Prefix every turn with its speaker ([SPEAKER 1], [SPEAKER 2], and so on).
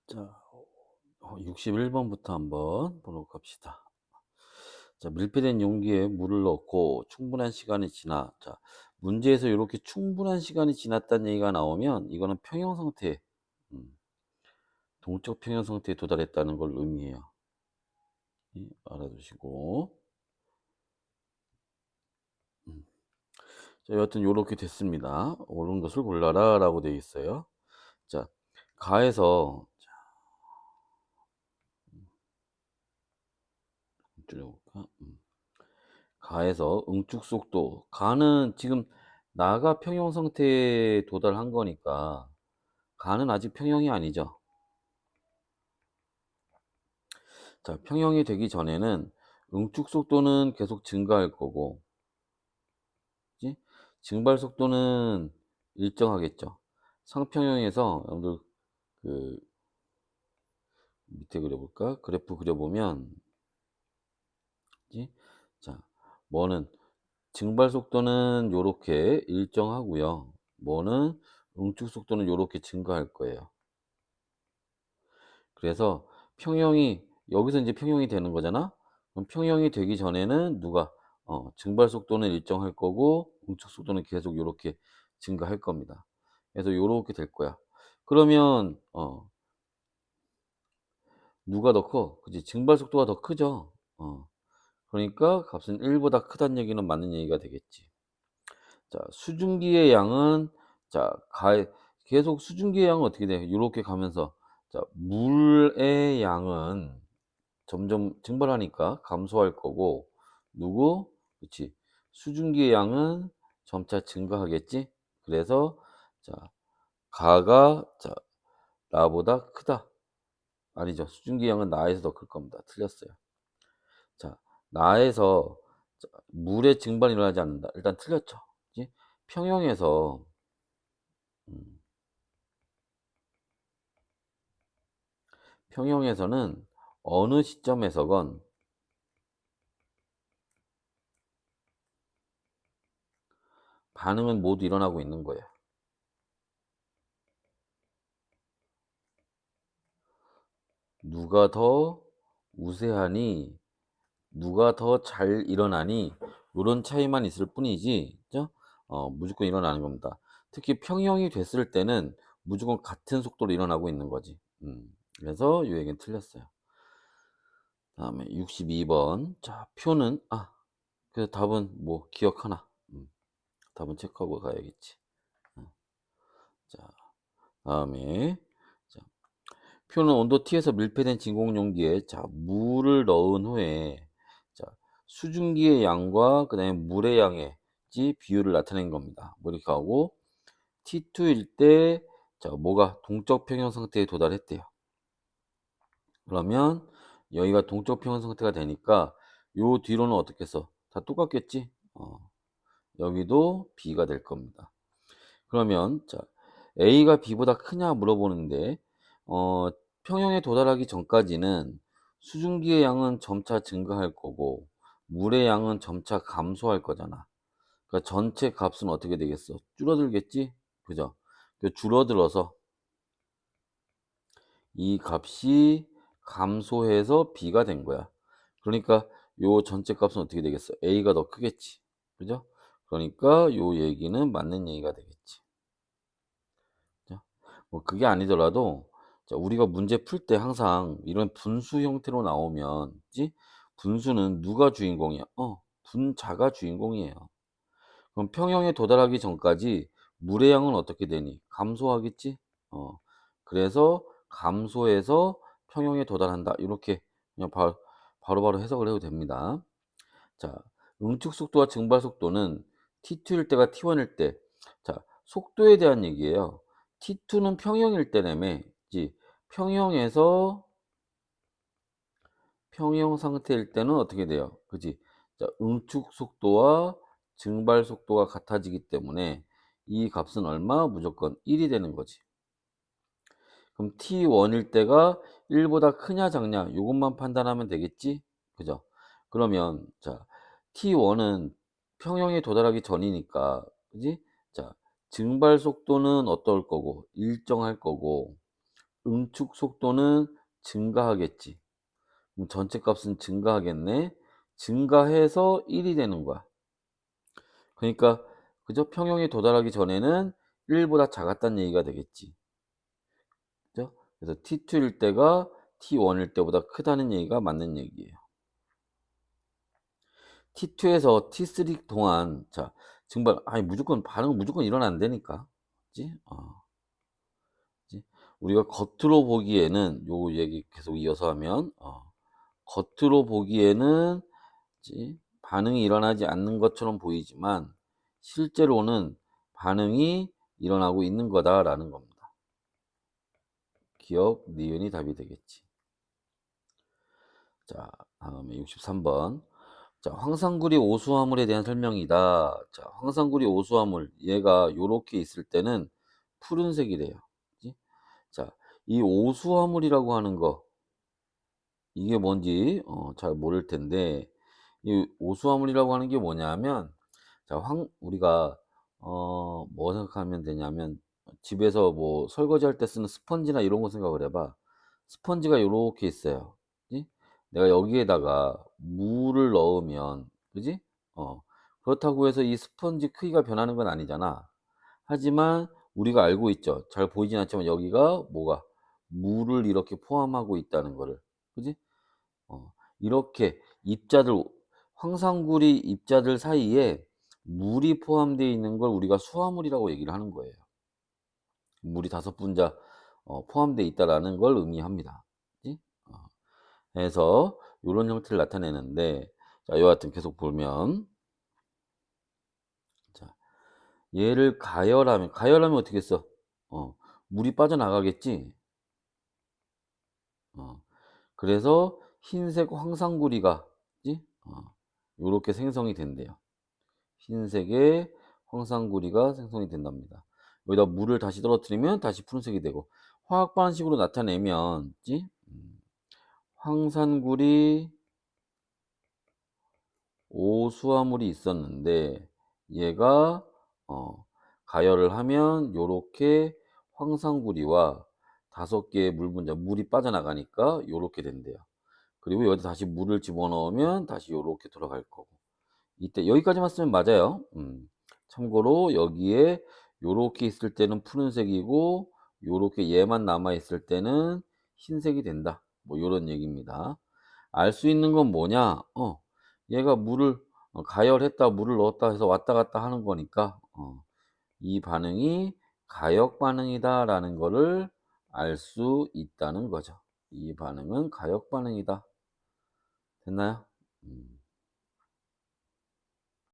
[SPEAKER 1] 자, 61번부터 한번 보도록 합시다. 자, 밀폐된 용기에 물을 넣고 충분한 시간이 지나, 자, 문제에서 이렇게 충분한 시간이 지났다는 얘기가 나오면 이거는 평형 상태, 음, 동적 평형 상태에 도달했다는 걸 의미해요. 알아두시고. 음. 자, 여하튼 이렇게 됐습니다. 옳은 것을 골라라 라고 되어 있어요. 자, 가에서, 자, 줄여볼까? 가에서 응축 속도, 가는 지금 나가 평형 상태에 도달한 거니까 가는 아직 평형이 아니죠. 자, 평형이 되기 전에는 응축 속도는 계속 증가할 거고, 그지? 증발 속도는 일정하겠죠. 상평형에서 여러분들 그 밑에 그려볼까? 그래프 그려보면, 그지? 자, 뭐는 증발 속도는 요렇게 일정하고요. 뭐는 응축 속도는 요렇게 증가할 거예요. 그래서 평형이 여기서 이제 평형이 되는 거잖아. 그럼 평형이 되기 전에는 누가 증발 속도는 일정할 거고 응축 속도는 계속 요렇게 증가할 겁니다. 그래서 요렇게 될 거야. 그러면 누가 더 커? 그지? 증발 속도가 더 크죠. 그러니까 값은 1보다 크다는 얘기는 맞는 얘기가 되겠지. 자, 수증기의 양은, 자, 계속 수증기의 양은 어떻게 돼? 요렇게 가면서, 자, 물의 양은 점점 증발하니까 감소할 거고, 누구? 그치. 수증기의 양은 점차 증가하겠지? 그래서, 자, 가가, 자, 나보다 크다. 아니죠. 수증기의 양은 나에서 더 클 겁니다. 틀렸어요. 자, 나에서, 자, 물의 증발이 일어나지 않는다. 일단 틀렸죠. 그치? 평형에서, 음, 평형에서는 어느 시점에서건 반응은 모두 일어나고 있는 거예요. 누가 더 우세하니, 누가 더 잘 일어나니, 요런 차이만 있을 뿐이지, 그죠? 무조건 일어나는 겁니다. 특히 평형이 됐을 때는 무조건 같은 속도로 일어나고 있는 거지. 그래서 요 얘기는 틀렸어요. 다음에 62번. 자, 표는, 그 답은 뭐 기억하나? 답은 체크하고 가야겠지. 어, 자, 다음에. 자, 표는 온도 T에서 밀폐된 진공 용기에, 자, 물을 넣은 후에, 자, 수증기의 양과 그다음에 물의 양의 비율을 나타낸 겁니다. 뭐 이렇게 하고 T2일 때, 자, 뭐가 동적 평형 상태에 도달했대요. 그러면 여기가 동적 평형 상태가 되니까 요 뒤로는 어떻게 써? 다 똑같겠지? 여기도 B가 될 겁니다. 그러면 자, A가 B보다 크냐 물어보는데, 어, 평형에 도달하기 전까지는 수증기의 양은 점차 증가할 거고 물의 양은 점차 감소할 거잖아. 그러니까 전체 값은 어떻게 되겠어? 줄어들겠지? 그죠? 줄어들어서 이 값이 감소해서 B가 된 거야. 그러니까 요 전체 값은 어떻게 되겠어? A가 더 크겠지. 그죠? 그러니까 요 얘기는 맞는 얘기가 되겠지. 자, 뭐 그게 아니더라도, 자, 우리가 문제 풀 때 항상 이런 분수 형태로 나오면, 그지? 분수는 누가 주인공이야? 분자가 주인공이에요. 그럼 평형에 도달하기 전까지 물의 양은 어떻게 되니? 감소하겠지? 그래서 감소해서 평형에 도달한다. 이렇게 그냥 바로바로 해석을 해도 됩니다. 자, 응축 속도와 증발 속도는 T2일 때가 T1일 때, 자, 속도에 대한 얘기예요. T2는 평형일 때라며, 지 평형에서 평형 상태일 때는 어떻게 돼요? 그지? 자, 응축 속도와 증발 속도가 같아지기 때문에 이 값은 얼마? 무조건 1이 되는 거지. 그럼 T1일 때가 1보다 크냐 작냐 요것만 판단하면 되겠지? 그죠? 그러면 자, T1은 평형에 도달하기 전이니까, 그지? 자, 증발 속도는 어떨 거고 일정할 거고, 응축 속도는 증가하겠지. 그럼 전체 값은 증가하겠네. 증가해서 1이 되는 거야. 그러니까 그죠? 평형에 도달하기 전에는 1보다 작았다는 얘기가 되겠지. 그죠? 그래서 T2일 때가 T1일 때보다 크다는 얘기가 맞는 얘기예요. T2에서 T3 동안 자 증발 아니 무조건 반응은 무조건 일어나면 안 되니까. 그지? 그지? 우리가 겉으로 보기에는 요 얘기 계속 이어서 하면 겉으로 보기에는 그지? 반응이 일어나지 않는 것처럼 보이지만 실제로는 반응이 일어나고 있는 거다라는 겁니다. 기억, 니은이 답이 되겠지. 자, 다음에 63번. 자, 황상구리 오수화물에 대한 설명이다. 자, 황상구리 오수화물 얘가 요렇게 있을 때는 푸른색이래요. 그지? 자, 이 오수화물이라고 하는 거 이게 뭔지 잘 모를 텐데 이 오수화물이라고 하는 게 뭐냐면 자, 우리가 뭐 생각하면 되냐면 집에서 뭐 설거지할 때 쓰는 스펀지나 이런 거 생각을 해 봐. 스펀지가 요렇게 있어요. 그지? 내가 여기에다가 물을 넣으면 그지? 어. 그렇다고 해서 이 스펀지 크기가 변하는 건 아니잖아. 하지만 우리가 알고 있죠. 잘 보이진 않지만 여기가 뭐가 물을 이렇게 포함하고 있다는 거를. 그지? 이렇게 입자들 황상구리 입자들 사이에 물이 포함되어 있는 걸 우리가 수화물이라고 얘기를 하는 거예요. 물이 5분자 포함되어 있다라는 걸 의미합니다. 그지? 해서 요런 형태를 나타내는데 자, 여하튼 계속 보면 자, 얘를 가열하면 어떻게 써? 물이 빠져나가겠지? 어. 그래서 흰색 황상구리가 그지? 요렇게 생성이 된대요. 흰색의 황상구리가 생성이 된답니다. 여기다 물을 다시 떨어뜨리면 다시 푸른색이 되고 화학 반응식으로 나타내면 그지? 황산구리 오수화물이 있었는데 얘가 가열을 하면 요렇게 황산구리와 5개의 물 분자 물이 빠져나가니까 요렇게 된대요. 그리고 여기다 다시 물을 집어넣으면 다시 요렇게 돌아갈 거고 이때 여기까지만 쓰면 맞아요. 참고로 여기에 요렇게 있을 때는 푸른색이고 요렇게 얘만 남아 있을 때는 흰색이 된다. 뭐 요런 얘기입니다. 알 수 있는 건 뭐냐? 얘가 물을 가열했다 물을 넣었다 해서 왔다 갔다 하는 거니까 이 반응이 가역 반응이다라는 거를 알 수 있다는 거죠. 이 반응은 가역 반응이다. 됐나요?